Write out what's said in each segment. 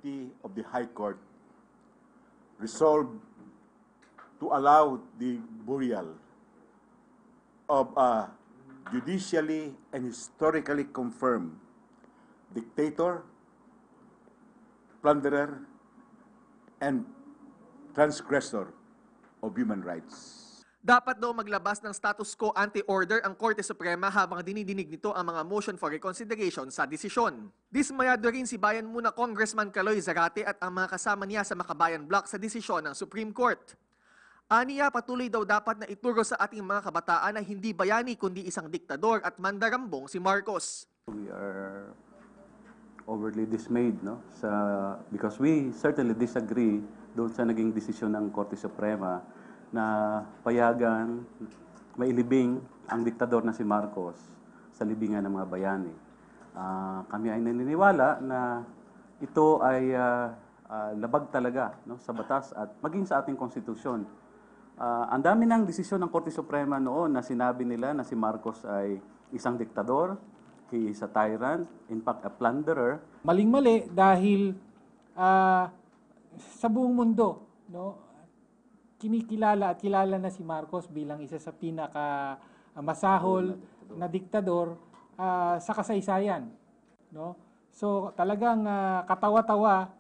Committee of the High Court resolved to allow the burial of a judicially and historically confirmed dictator, plunderer, and transgressor of human rights. Dapat daw maglabas ng status quo ante-order ang Korte Suprema habang dinidinig nito ang mga motion for reconsideration sa desisyon. Dismayado rin si Bayan Muna Congressman Caloy Zarate at ang mga kasama niya sa Makabayan Bloc sa desisyon ng Supreme Court. Aniya, patuloy daw dapat na ituro sa ating mga kabataan na hindi bayani kundi isang diktador at mandarambong si Marcos. We are overly dismayed, no? Because we certainly disagree doon sa naging desisyon ng Korte Suprema na payagan, mailibing ang diktador na si Marcos sa libingan ng mga bayani. Kami ay naniniwala na ito ay labag talaga, no, sa batas at maging sa ating konstitusyon. Ang dami ng desisyon ng Korte Suprema noon na sinabi nila na si Marcos ay isang diktador, he is a tyrant, in fact a plunderer. Maling-mali dahil sa buong mundo, no, kinikilala at kilala na si Marcos bilang isa sa pinaka masahol na diktador sa kasaysayan, no? So talagang katawa-tawa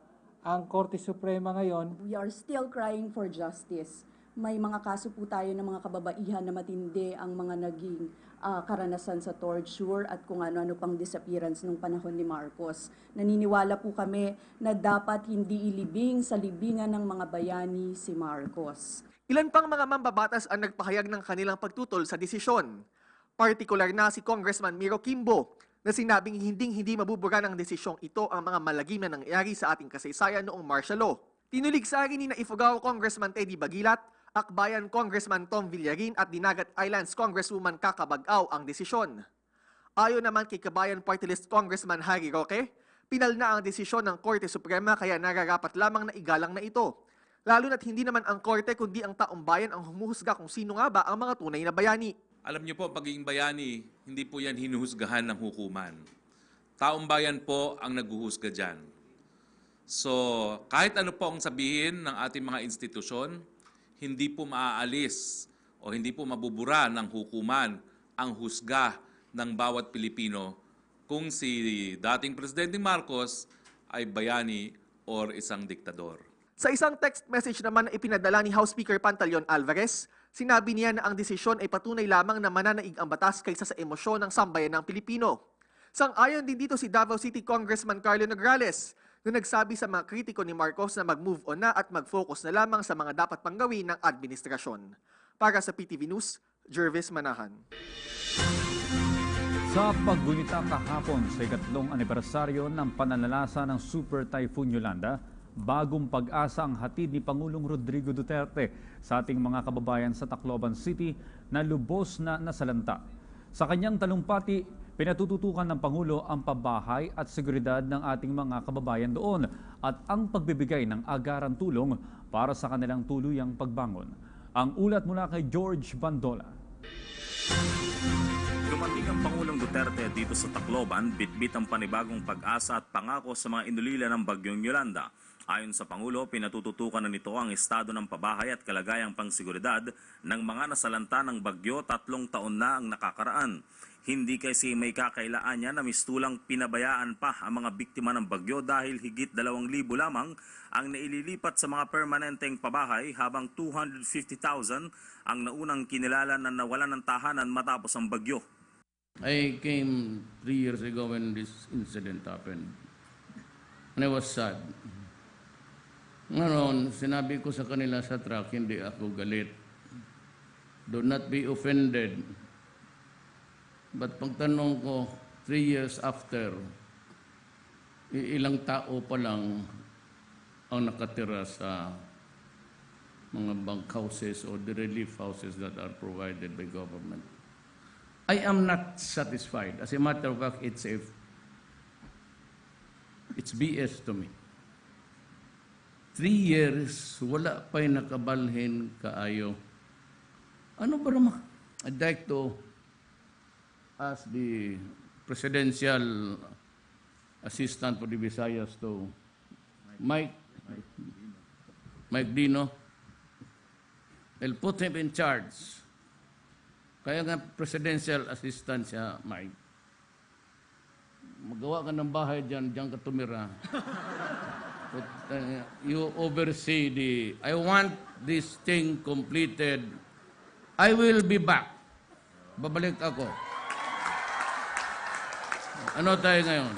ang Korte Suprema ngayon. We are still crying for justice. May mga kaso po tayo ng mga kababaihan na matindi ang mga naging karanasan sa torture at kung ano-ano pang disappearance nung panahon ni Marcos. Naniniwala po kami na dapat hindi ilibing sa libingan ng mga bayani si Marcos. Ilan pang mga mambabatas ang nagpahayag ng kanilang pagtutol sa desisyon. Partikular na si Congressman Miro Kimbo na sinabing hindi mabubura ng desisyong ito ang mga malagim na nangyari sa ating kasaysayan noong martial law. Tinuligsari ni na Ifugao Congressman Teddy Bagilat, Akbayan Congressman Tom Villarin at Dinagat Islands Congresswoman Kakabag-aw ang desisyon. Ayon naman kay Kabayan Party List Congressman Harry Roque, pinal na ang desisyon ng Korte Suprema kaya nararapat lamang na igalang na ito. Lalo na't hindi naman ang Korte kundi ang taong bayan ang humuhusga kung sino nga ba ang mga tunay na bayani. Alam niyo po, pagiging bayani, hindi po yan hinuhusgahan ng hukuman. Taong bayan po ang naghuhusga dyan. So, kahit ano po ang sabihin ng ating mga institusyon, hindi po maaalis o hindi po mabubura ng hukuman ang husga ng bawat Pilipino kung si dating Presidente Marcos ay bayani or isang diktador. Sa isang text message naman na ipinadala ni House Speaker Pantaleon Alvarez, sinabi niya na ang desisyon ay patunay lamang na mananaig ang batas kaysa sa emosyon ng sambayan ng Pilipino. Sang-ayon din dito si Davao City Congressman Carlo Nograles, na nagsabi sa mga kritiko ni Marcos na mag-move on na at mag-focus na lamang sa mga dapat pang gawin ng administrasyon. Para sa PTV News, Jervis Manahan. Sa paggunita kahapon sa ikatlong anibersaryo ng pananalasa ng Super Typhoon Yolanda, bagong pag-asa ang hatid ni Pangulong Rodrigo Duterte sa ating mga kababayan sa Tacloban City na lubos na nasalanta. Sa kanyang talumpati, pinatututukan ng Pangulo ang pabahay at seguridad ng ating mga kababayan doon at ang pagbibigay ng agarang tulong para sa kanilang tuluyang pagbangon. Ang ulat mula kay George Bandola. Dumating ang Pangulong Duterte dito sa Tacloban, bitbit ang panibagong pag-asa at pangako sa mga inulila ng bagyong Yolanda. Ayon sa Pangulo, pinatututukan na nito ang estado ng pabahay at kalagayang pangseguridad ng mga nasalanta ng bagyo 3 taon na ang nakakaraan. Hindi kasi may kakailaan niya na mistulang pinabayaan pa ang mga biktima ng bagyo dahil higit 2,000 lamang ang naililipat sa mga permanenteng pabahay habang 250,000 ang naunang kinilala na nawalan ng tahanan matapos ang bagyo. I came 3 years ago when this incident happened. And I was sad. Ngayon, sinabi ko sa kanila sa truck, hindi ako galit. Do not be offended. But pagtanong ko, 3 years after, ilang tao pa lang ang nakatira sa mga bunk houses or the relief houses that are provided by government. I am not satisfied. As a matter of fact, it's BS to me. 3 years, wala pa'y nakabalhin kaayo. Ano ba naman? I'd like to ask the presidential assistant for the Visayas to Mike Dino. I'll put him in charge. Kaya nga presidential assistant siya, Mike. Magawa ka ng bahay diyan ka tumira. But, you oversee I want this thing completed. I will be back. Babalik ako. Ano tayo ngayon?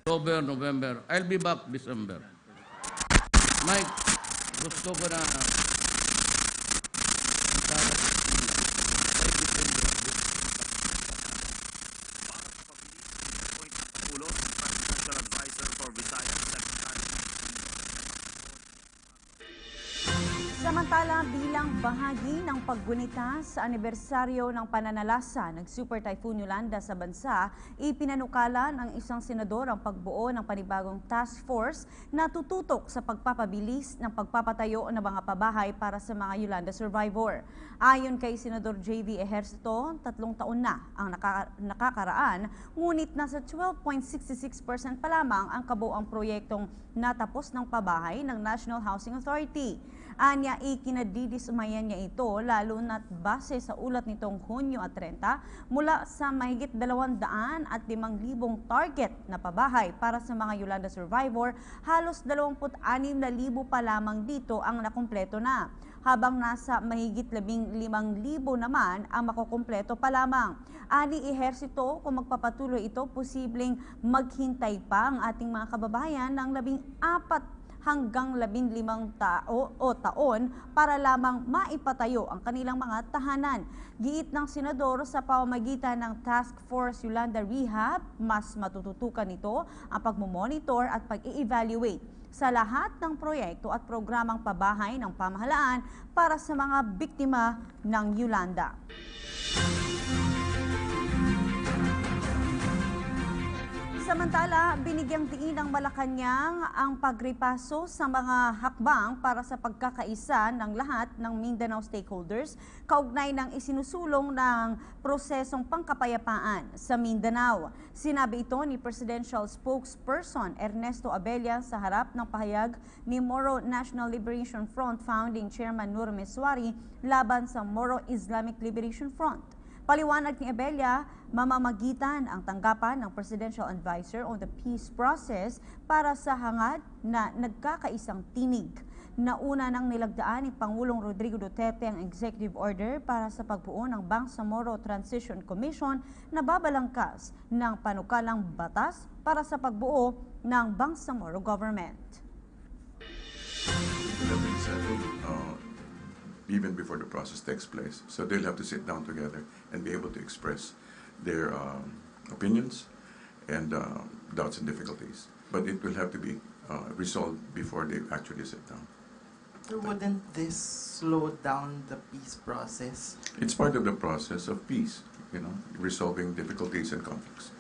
October, November. I'll be back December. Mike, gusto ko na Presidential Advisor for Visayas, Secretary. Samantala, bilang bahagi ng paggunita sa anibersaryo ng pananalasa ng Super Typhoon Yolanda sa bansa, ipinanukala ng isang senador ang pagbuo ng panibagong task force na tututok sa pagpapabilis ng pagpapatayo ng mga pabahay para sa mga Yolanda survivor. Ayon kay Senador J.V. Ejercito, 3 taon na ang nakakaraan, ngunit nasa 12.66% pa lamang ang kabuoang proyektong natapos ng pabahay ng National Housing Authority. Anya, ikinadidismayan niya ito lalo na't base sa ulat nitong Hunyo at 30 mula sa mahigit 205,000 target na pabahay para sa mga Yolanda survivor, halos 26,000 pa lamang dito ang nakumpleto na, habang nasa mahigit 15,000 naman ang makukumpleto pa lamang. Ani Ehersito, kung magpapatuloy ito, posibleng maghintay pa ang ating mga kababayan ng 14 hanggang 15 taon para lamang maipatayo ang kanilang mga tahanan. Giit ng senador, sa pamamagitan ng Task Force Yolanda Rehab, mas matututukan ito ang pagmomonitor at pag-i-evaluate sa lahat ng proyekto at programang pabahay ng pamahalaan para sa mga biktima ng Yolanda. Samantala, binigyang diin ng Malacanang ang pagripaso sa mga hakbang para sa pagkakaisa ng lahat ng Mindanao stakeholders kaugnay ng isinusulong ng prosesong pangkapayapaan sa Mindanao. Sinabi ito ni Presidential Spokesperson Ernesto Abella sa harap ng pahayag ni Moro National Liberation Front Founding Chairman Nur Meswari laban sa Moro Islamic Liberation Front. Paliwanag ni Abella, mamamagitan ang tanggapan ng Presidential Advisor on the Peace Process para sa hangad na nagkakaisang tinig. Nauna nang nilagdaan ni Pangulong Rodrigo Duterte ang executive order para sa pagbuo ng Bangsamoro Transition Commission na babalangkas ng panukalang batas para sa pagbuo ng Bangsamoro Government. Even before the process takes place. So they'll have to sit down together and be able to express their opinions and doubts and difficulties. But it will have to be resolved before they actually sit down. So wouldn't this slow down the peace process? It's part of the process of peace, resolving difficulties and conflicts.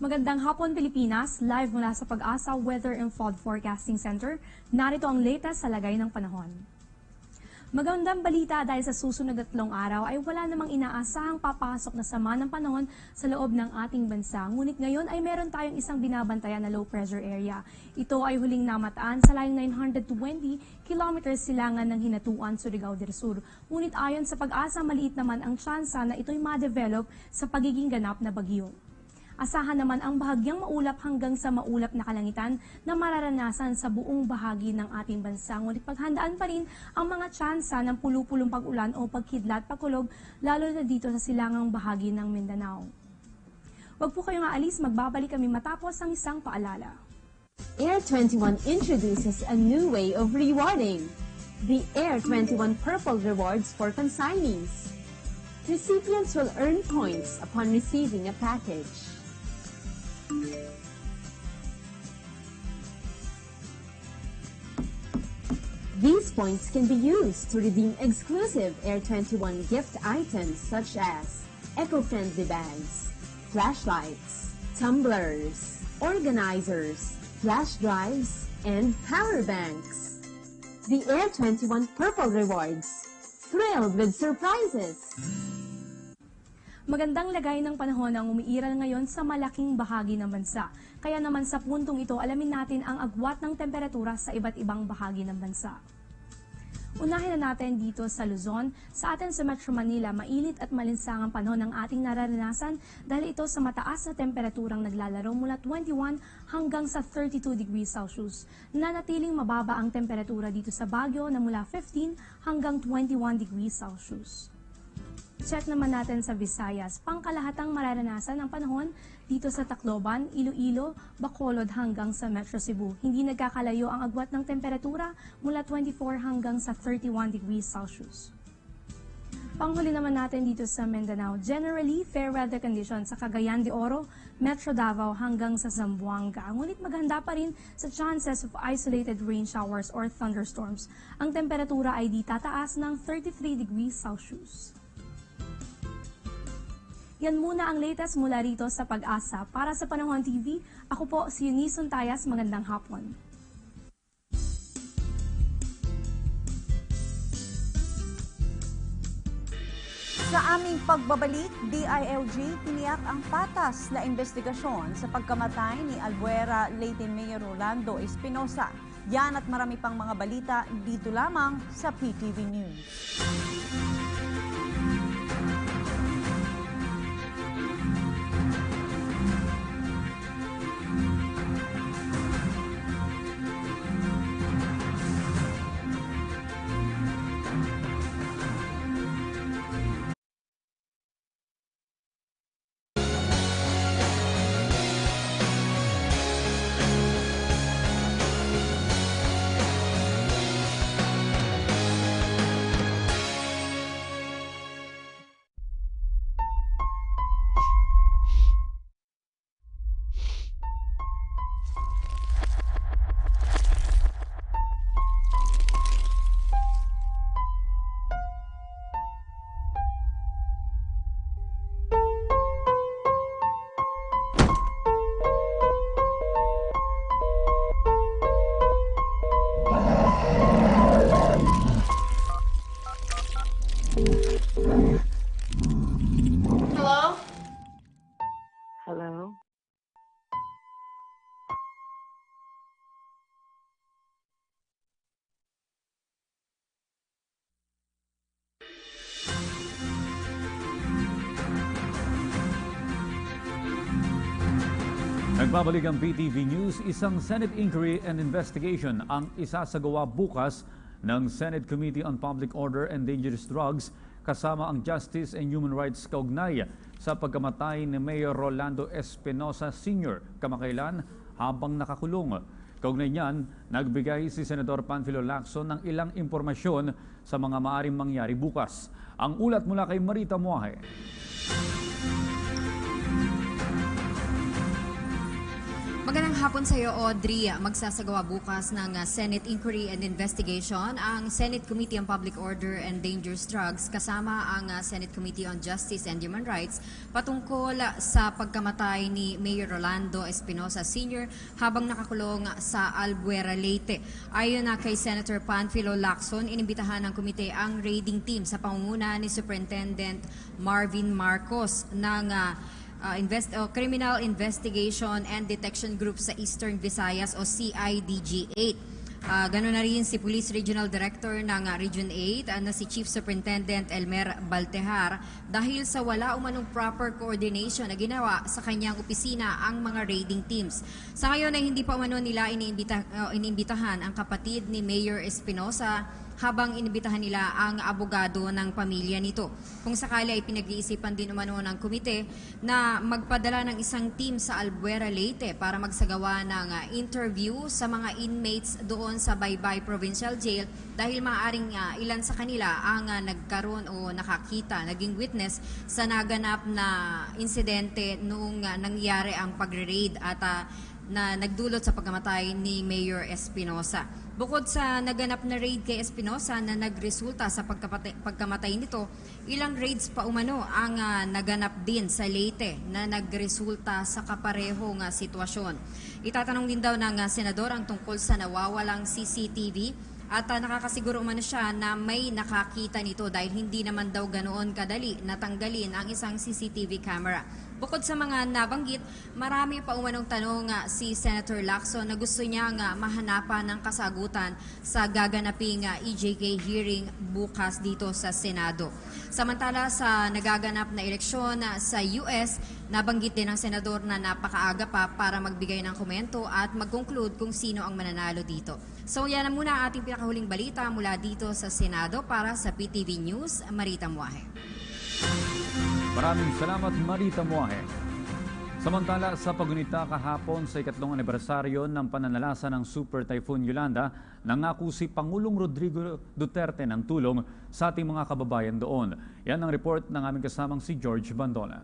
Magandang hapon Pilipinas, live mula sa Pag-asa Weather and Flood Forecasting Center. Narito ang latest sa lagay ng panahon. Magandang balita dahil sa susunod na 3 araw ay wala namang inaasahang papasok na sama ng panahon sa loob ng ating bansa. Ngunit ngayon ay meron tayong isang binabantayan na low pressure area. Ito ay huling namataan sa layong 920 kilometers silangan ng Hinatuan, Surigao del Sur. Ngunit ayon sa Pag-asa, maliit naman ang tsansa na ito'y ma-develop sa pagiging ganap na bagyo. Asahan naman ang bahagyang maulap hanggang sa maulap na kalangitan na mararanasan sa buong bahagi ng ating bansa. Ngunit paghandaan pa rin ang mga tsansa ng pulupulong pag-ulan o pagkidlat, pagkulog, lalo na dito sa silangang bahagi ng Mindanao. Huwag po kayong aalis, magbabalik kami matapos ang isang paalala. Air 21 introduces a new way of rewarding. The Air 21 Purple Rewards for consignees. Recipients will earn points upon receiving a package. These points can be used to redeem exclusive Air 21 gift items such as eco-friendly bags, flashlights, tumblers, organizers, flash drives, and power banks. the Air 21 Purple Rewards. Thrilled with surprises! Magandang lagay ng panahon ang umiiral ngayon sa malaking bahagi ng bansa. Kaya naman sa puntong ito, alamin natin ang agwat ng temperatura sa iba't ibang bahagi ng bansa. Unahin na natin dito sa Luzon. Sa atin sa Metro Manila, mainit at malinsangang panahon ang ating nararanasan dahil ito sa mataas na temperaturang naglalaro mula 21 hanggang sa 32 degrees Celsius. Nanatiling mababa ang temperatura dito sa Baguio na mula 15 hanggang 21 degrees Celsius. Check naman natin sa Visayas, pangkalahatang mararanasan ng panahon dito sa Tacloban, Iloilo, Bacolod hanggang sa Metro Cebu. Hindi nagkakalayo ang agwat ng temperatura mula 24 hanggang sa 31 degrees Celsius. Panghuli naman natin dito sa Mindanao, generally fair weather conditions sa Cagayan de Oro, Metro Davao hanggang sa Zamboanga. Ngunit maghanda pa rin sa chances of isolated rain showers or thunderstorms. Ang temperatura ay di tataas ng 33 degrees Celsius. Yan muna ang latest mula rito sa Pag-asa. Para sa Panahon TV, ako po si Eunice Tayas. Magandang hapon. Sa aming pagbabalik, DILG tiniyak ang patas na investigasyon sa pagkamatay ni Albuera Leyte Mayor Rolando Espinosa. Yan at marami pang mga balita dito lamang sa PTV News. Hello? Hello? Nagbabalik ang PTV News, isang Senate inquiry and investigation ang isasagawa bukas ng Senate Committee on Public Order and Dangerous Drugs kasama ang Justice and Human Rights kaugnay sa pagkamatay ni Mayor Rolando Espinosa Sr. kamakailan habang nakakulong. Kaugnay niyan, nagbigay si Senador Panfilo Lacson ng ilang impormasyon sa mga maaring mangyari bukas. Ang ulat mula kay Marita Muahe. Magandang hapon sa iyo, Audrey. Magsasagawa bukas ng Senate Inquiry and Investigation ang Senate Committee on Public Order and Dangerous Drugs kasama ang Senate Committee on Justice and Human Rights patungkol sa pagkamatay ni Mayor Rolando Espinosa Sr. habang nakakulong sa Albuera, Leyte. Ayon kay Senator Panfilo Lacson, inimbitahan ng komite ang raiding team sa pangunguna ni Superintendent Marvin Marcos ng Criminal Investigation and Detection Group sa Eastern Visayas o CIDG-8. Ganoon na rin si Police Regional Director ng Region 8 na si Chief Superintendent Elmer Baltejar dahil sa wala umanong proper coordination na ginawa sa kanyang opisina ang mga raiding teams. Sa ngayon ay hindi pa umano nila iniimbitahan ang kapatid ni Mayor Espinosa habang inibitahan nila ang abogado ng pamilya nito. Kung sakali ay pinag-iisipan din umano ng komite na magpadala ng isang team sa Albuera, Leyte para magsagawa ng interview sa mga inmates doon sa Baybay Provincial Jail dahil maaaring ilan sa kanila ang nagkaroon o nakakita, naging witness sa naganap na insidente noong nangyari ang pagre-raid at na nagdulot sa pagkamatay ni Mayor Espinosa. Bukod sa naganap na raid kay Espinosa na nagresulta sa pagkamatay nito, ilang raids pa umano ang naganap din sa Leyte na nagresulta sa kaparehong sitwasyon. Itatanong din daw ng senador ang tungkol sa nawawalang CCTV At nakakasiguro umano siya na may nakakita nito dahil hindi naman daw ganoon kadali natanggalin ang isang CCTV camera. Bukod sa mga nabanggit, marami pa umanong tanong si Senator Lacson na gusto niya mahanapan ng kasagutan sa gaganaping EJK hearing bukas dito sa Senado. Samantala sa nagaganap na eleksyon sa US, nabanggit din ng senador na napakaaga pa para magbigay ng komento at mag-conclude kung sino ang mananalo dito. So yan na muna ang ating pinakahuling balita mula dito sa Senado. Para sa PTV News, Marita Muahe. Maraming salamat, Marita Muahe. Samantala, sa pagunita kahapon sa ikatlong anibersaryo ng pananalasa ng Super Typhoon Yolanda, nangako si Pangulong Rodrigo Duterte ng tulong sa ating mga kababayan doon. Yan ang report ng aming kasamang si George Bandola.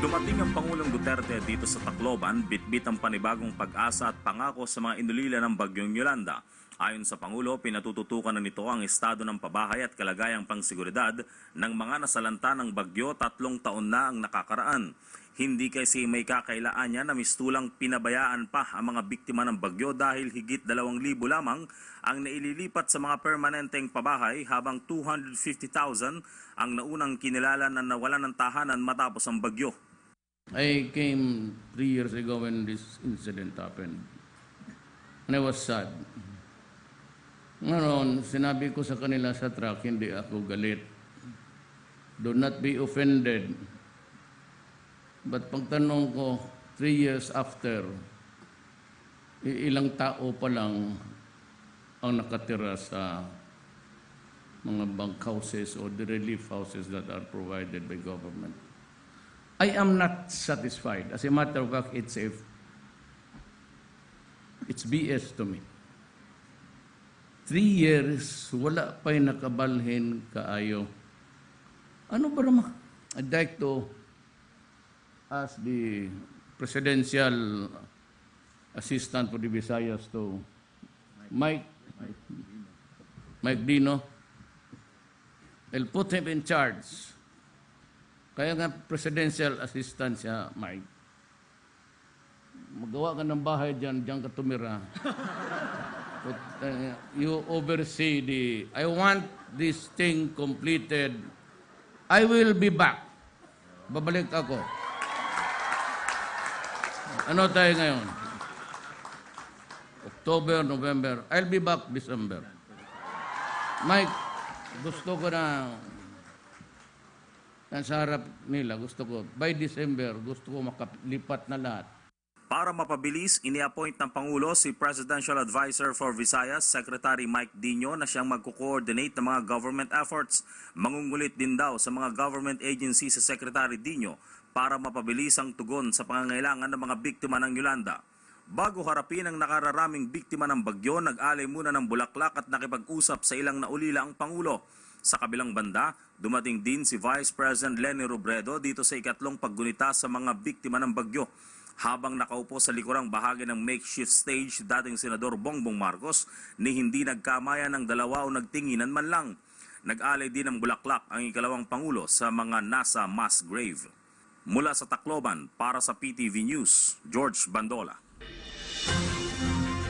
Dumating ang Pangulong Duterte dito sa Tacloban, bitbit ang panibagong pag-asa at pangako sa mga inulila ng bagyong Yolanda. Ayon sa Pangulo, pinatututukan na nito ang estado ng pabahay at kalagayang pangsiguridad ng mga nasalanta ng bagyo 3 taon na ang nakakaraan. Hindi kasi may kakailaan niya na mistulang pinabayaan pa ang mga biktima ng bagyo dahil higit 2,000 lamang ang naililipat sa mga permanenteng pabahay habang 250,000 ang naunang kinilala na nawalan ng tahanan matapos ang bagyo. I came 3 years ago when this incident happened. And I was sad. Ngayon, sinabi ko sa kanila sa truck, hindi ako galit. Do not be offended. But pagtanong ko, 3 years after, ilang tao pa lang ang nakatira sa mga bunk houses or the relief houses that are provided by government. I am not satisfied. As a matter of fact, it's BS to me. 3 years, wala pa'y nakabalhin kaayo. Ano ba naman? I'd like to ask the presidential assistant for the Visayas to Mike Dino. I'll put him in charge. Kaya nga presidential assistant siya, Mike. Magawa ka ng bahay dyan ka tumira. But, you oversee I want this thing completed. I will be back. Babalik ako. Ano tayo ngayon? October, November. I'll be back December. Mike, gusto ko na sa harap nila, gusto ko, by December, gusto ko makalipat na lahat. Para mapabilis, ini-appoint ng Pangulo si Presidential Advisor for Visayas, Secretary Mike Dino, na siyang magko-coordinate ng mga government efforts. Mangungulit din daw sa mga government agency sa Secretary Dino para mapabilis ang tugon sa pangangailangan ng mga biktima ng Yolanda. Bago harapin ang nakararaming biktima ng bagyo, nag-alay muna ng bulaklak at nakipag-usap sa ilang naulila ang Pangulo. Sa kabilang banda, dumating din si Vice President Leni Robredo dito sa ikatlong paggunita sa mga biktima ng bagyo. Habang nakaupo sa likurang bahagi ng makeshift stage, dating Senador Bongbong Marcos ni hindi nagkamayan ng dalawa o nagtinginan man lang. Nag-alay din ng bulaklak ang ikalawang Pangulo sa mga nasa mass grave. Mula sa Tacloban, para sa PTV News, George Bandola.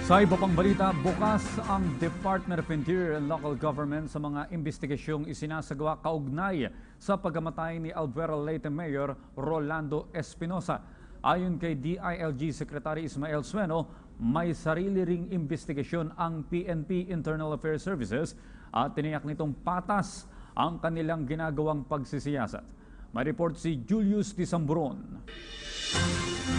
Sa iba pang balita, bukas ang Department of Interior and Local Government sa mga investigasyong isinasagawa kaugnay sa pagkamatay ni Albuera Leyte Mayor Rolando Espinosa. Ayon kay DILG Secretary Ismael Sueno, may sarili ring investigasyon ang PNP Internal Affairs Services at tiniyak nitong patas ang kanilang ginagawang pagsisiyasat. May report si Julius Tisamburon.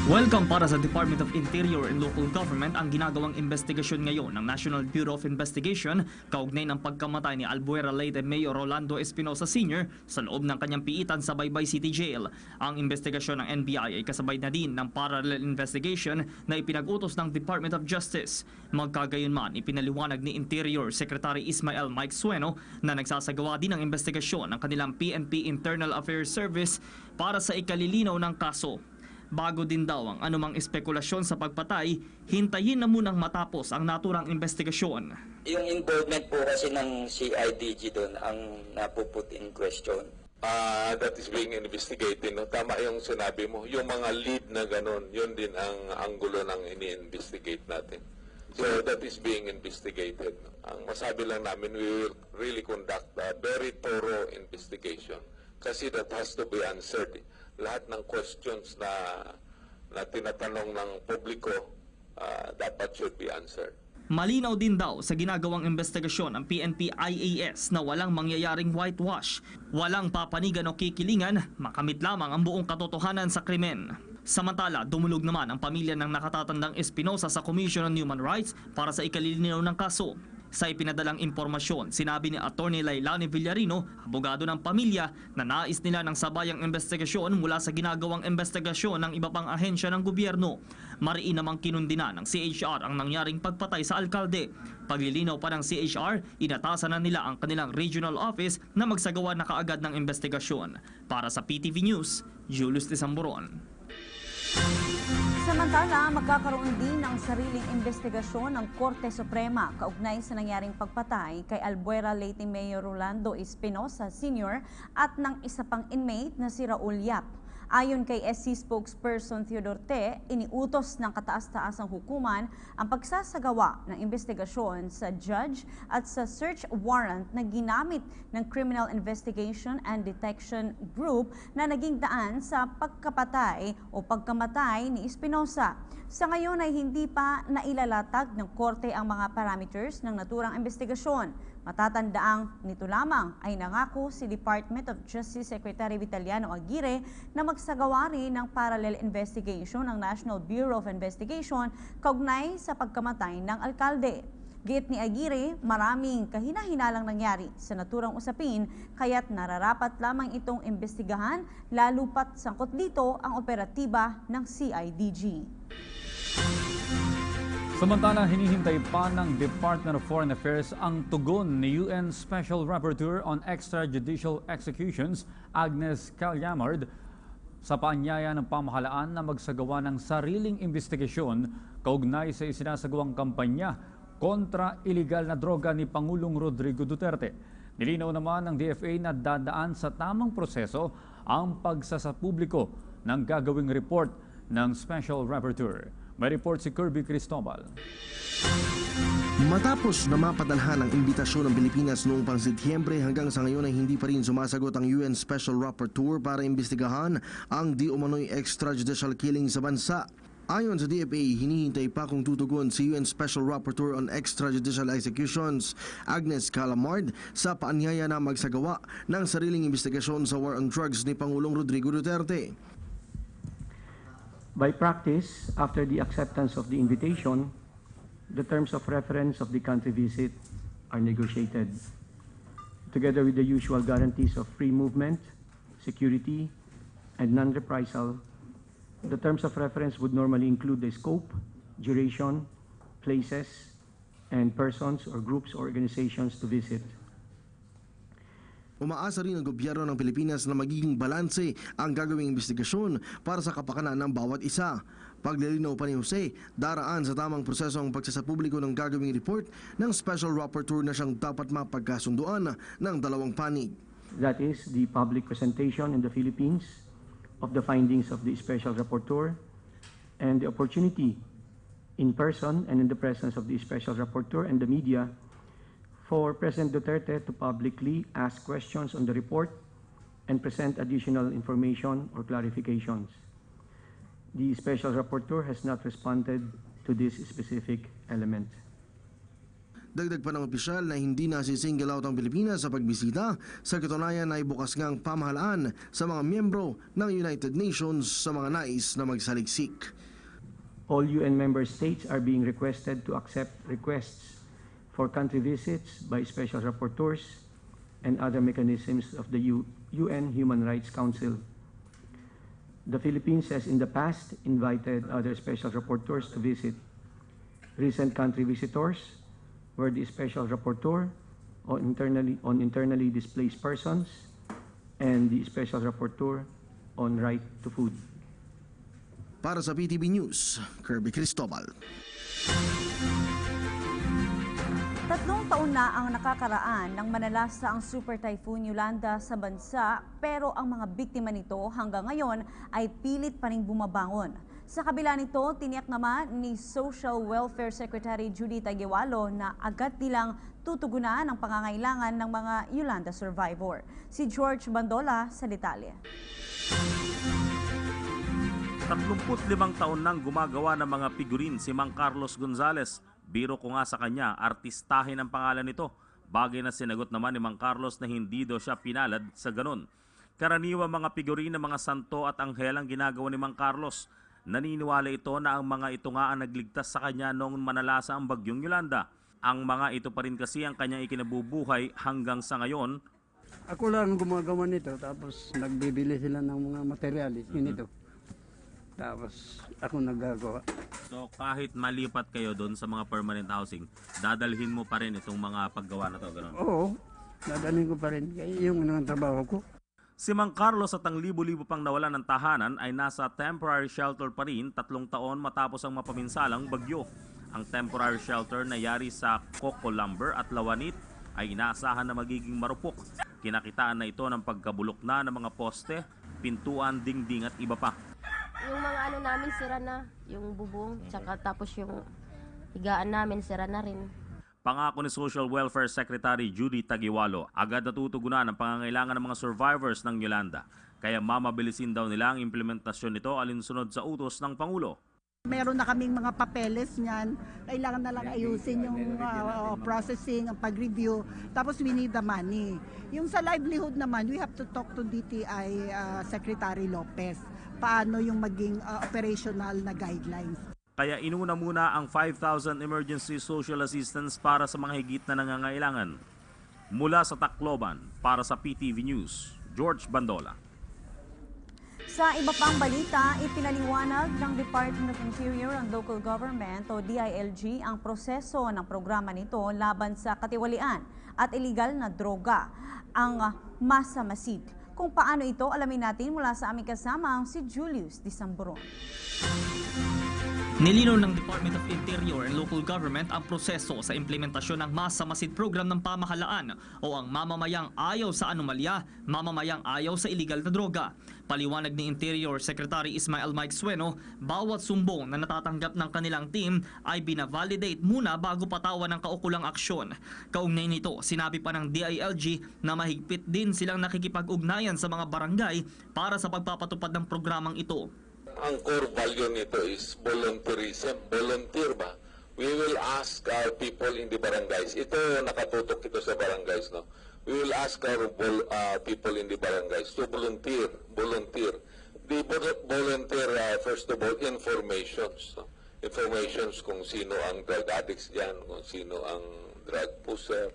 Welcome para sa Department of Interior and Local Government ang ginagawang investigasyon ngayon ng National Bureau of Investigation kaugnay ng pagkamatay ni Albuera Leyte Mayor Rolando Espinosa Sr. sa loob ng kanyang piitan sa Baybay City Jail. Ang investigasyon ng NBI ay kasabay na din ng parallel investigation na ipinag-utos ng Department of Justice. Magkagayunman, ipinaliwanag ni Interior Secretary Ismael Mike Sueno na nagsasagawa din ng investigasyon ng kanilang PNP Internal Affairs Service para sa ikalilinaw ng kaso. Bago din daw ang anumang espekulasyon sa pagpatay, hintayin na munang matapos ang naturang investigasyon. Yung involvement po kasi ng CIDG doon ang napuput in question. That is being investigated. No? Tama yung sinabi mo. Yung mga lead na ganun, yun din ang anggulo ng ini-investigate natin. So that is being investigated. Ang masabi lang namin, we will really conduct a very thorough investigation kasi that has to be answered. Lahat ng questions na tinatanong ng publiko dapat should be answered. Malinaw din daw sa ginagawang investigasyon ng PNP-IAS na walang mangyayaring whitewash, walang papanigan o kikilingan, makamit lamang ang buong katotohanan sa krimen. Samantala, dumulog naman ang pamilya ng nakatatandang Espinosa sa Commission on Human Rights para sa ikalilinaw ng kaso. Sa ipinadalang impormasyon, sinabi ni Atty. Lailani Villarino, abogado ng pamilya, na nais nila ng sabayang investigasyon mula sa ginagawang investigasyon ng iba pang ahensya ng gobyerno. Mariin namang kinundina ng CHR ang nangyaring pagpatay sa alkalde. Paglilinaw pa ng CHR, inatasan na nila ang kanilang regional office na magsagawa na kaagad ng investigasyon. Para sa PTV News, Julius de Samburon. Samantala, magkakaroon din ng sariling investigasyon ng Korte Suprema kaugnay sa nangyaring pagpatay kay Albuera Leyte Mayor Rolando Espinosa Sr. at ng isa pang inmate na si Raul Yap. Ayon kay SC spokesperson Theodore Te, iniutos ng kataas-taasang hukuman ang pagsasagawa ng investigasyon sa judge at sa search warrant na ginamit ng Criminal Investigation and Detection Group na naging daan sa pagkamatay ni Espinosa. Sa ngayon ay hindi pa nailalatag ng korte ang mga parameters ng naturang investigasyon. Matatandaang nito lamang ay nangako si Department of Justice Secretary Vitaliano Aguirre na magsagawa rin ng parallel investigation ng National Bureau of Investigation kaugnay sa pagkamatay ng alkalde. Giit ni Aguirre, maraming kahina-hinalang nangyari sa naturang usapin kaya't nararapat lamang itong imbestigahan lalo pat sangkot dito ang operatiba ng CIDG. Samantala, hinihintay pa ng Department of Foreign Affairs ang tugon ni UN Special Rapporteur on Extrajudicial Executions, Agnes Callamard, sa paanyaya ng pamahalaan na magsagawa ng sariling investigasyon kaugnay sa isinasagawang kampanya kontra iligal na droga ni Pangulong Rodrigo Duterte. Nilinaw naman ng DFA na dadaan sa tamang proseso ang pagsasapubliko ng gagawing report ng Special Rapporteur. May report si Kirby Cristobal. Matapos na mapadalhan ang imbitasyon ng Pilipinas noong pang-Setyembre, hanggang sa ngayon ay hindi pa rin sumasagot ang UN Special Rapporteur para imbestigahan ang di umano'y extrajudicial killing sa bansa. Ayon sa DFA, hinihintay pa kung tutugon si UN Special Rapporteur on Extrajudicial Executions, Agnes Callamard, sa paanyaya na magsagawa ng sariling investigasyon sa war on drugs ni Pangulong Rodrigo Duterte. By practice, after the acceptance of the invitation, the terms of reference of the country visit are negotiated, together with the usual guarantees of free movement, security, and non-reprisal. The terms of reference would normally include the scope, duration, places, and persons or groups or organizations to visit. Umaasa rin ang gobyerno ng Pilipinas na magiging balanse ang gagawing investigasyon para sa kapakanan ng bawat isa. Paglilinaw pa ni Jose, daraan sa tamang proseso ang pagsasapubliko ng gagawing report ng Special Rapporteur na siyang dapat mapagkasunduan ng dalawang panig. That is the public presentation in the Philippines of the findings of the Special Rapporteur and the opportunity in person and in the presence of the Special Rapporteur and the media for President Duterte to publicly ask questions on the report and present additional information or clarifications. The Special Rapporteur has not responded to this specific element. Dagdag pa ng opisyal na hindi nasisingle out ang Pilipinas sa pagbisita, sa katunayan ay bukas ngang pamahalaan sa mga miyembro ng United Nations sa mga nais na magsaliksik. All UN member states are being requested to accept requests for country visits by special rapporteurs and other mechanisms of the UN Human Rights Council. The Philippines has in the past invited other special rapporteurs to visit. Recent country visitors were the special rapporteur on internally displaced persons and the special rapporteur on right to food. Para sa PTV News, Kirby Cristobal. 3 taon na ang nakakaraan nang manalasa ang Super Typhoon Yolanda sa bansa, pero ang mga biktima nito hanggang ngayon ay pilit pa ring bumabangon. Sa kabila nito, tiniyak naman ni Social Welfare Secretary Judy Taguiwalo na agad nilang tutugunan ang pangangailangan ng mga Yolanda survivor. Si George Bandola sa detalye. 35 taon nang gumagawa ng mga figurin si Mang Carlos Gonzales. Biro ko nga sa kanya, artistahin ang pangalan nito. Bagay na sinagot naman ni Mang Carlos na hindi daw siya pinalad sa ganun. Karaniwang mga figurin ng mga santo at anghel ang ginagawa ni Mang Carlos. Naniniwala ito na ang mga ito nga ang nagligtas sa kanya noong manalasa ang bagyong Yolanda. Ang mga ito pa rin kasi ang kanyang ikinabubuhay hanggang sa ngayon. Ako lang gumagawa nito, tapos nagbibili sila ng mga materialis nito. Tapos ako naggagawa. So kahit malipat kayo doon sa mga permanent housing, dadalhin mo pa rin itong mga paggawa na to, gano'n? Oo, dadalhin ko pa rin. Kaya yung trabaho ko. Si Mang Carlos at ang libo-libo pang nawalan ng tahanan ay nasa temporary shelter pa rin 3 taon matapos ang mapaminsalang bagyo. Ang temporary shelter na yari sa Coco Lumber at Lawanit ay inaasahan na magiging marupok. Kinakitaan na ito ng pagkabulok na ng mga poste, pintuan, dingding at iba pa. Yung mga ano namin sira na, yung bubong, tsaka tapos yung higaan namin sira na rin. Pangako ni Social Welfare Secretary Judy Taguiwalo, agad natutugunan ang pangangailangan ng mga survivors ng Yolanda. Kaya mamabilisin daw nila ang implementasyon nito alinsunod sa utos ng Pangulo. Meron na kaming mga papeles niyan. Kailangan na lang ayusin yung processing, ang pag-review. Tapos we need the money. Yung sa livelihood naman, we have to talk to DTI Secretary Lopez. Paano yung maging operational na guidelines. Kaya inuna muna ang 5,000 emergency social assistance para sa mga higit na nangangailangan. Mula sa Tacloban, para sa PTV News, George Bandola. Sa iba pang balita, ipinaliwanag ng Department of Interior and Local Government o DILG ang proseso ng programa nito laban sa katiwalian at iligal na droga, ang Masamasid. Kung paano ito, alamin natin mula sa aming kasama si Julius Disamboron. Nilinaw ng Department of Interior and Local Government ang proseso sa implementasyon ng Masamasid program ng pamahalaan o ang mamamayang ayaw sa anomalya, mamamayang ayaw sa iligal na droga. Paliwanag ni Interior Secretary Ismael Mike Sueno, bawat sumbong na natatanggap ng kanilang team ay binavalidate muna bago patawan ng kaukulang aksyon. Kaugnay nito, sinabi pa ng DILG na mahigpit din silang nakikipag-ugnayan sa mga barangay para sa pagpapatupad ng programang ito. Ang core value nito is volunteerism. Volunteer ba? We will ask our people in the barangays. Ito, nakatutok ito sa barangays, no? We will ask our people in the barangays to volunteer. Volunteer. They volunteer, first of all, informations. No? Informations kung sino ang drug addicts dyan, kung sino ang drug pusher,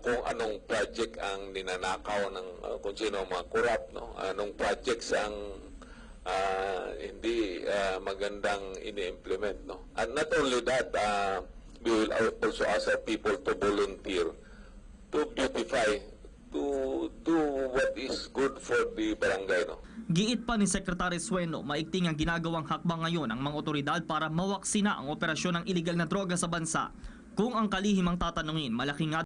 kung anong project ang ninanakaw ng, kung sino ang mga corrupt, no? Anong projects ang hindi magandang ini-implement, no? And not only that, we will also ask our people to volunteer, to beautify, to do what is good for the barangay, no? Giit pa ni Secretary Sueno, maigting ang ginagawang hakbang ngayon ng mga otoridad para mawaksina ang operasyon ng iligal na droga sa bansa. Kung ang kalihimang tatanungin, malaking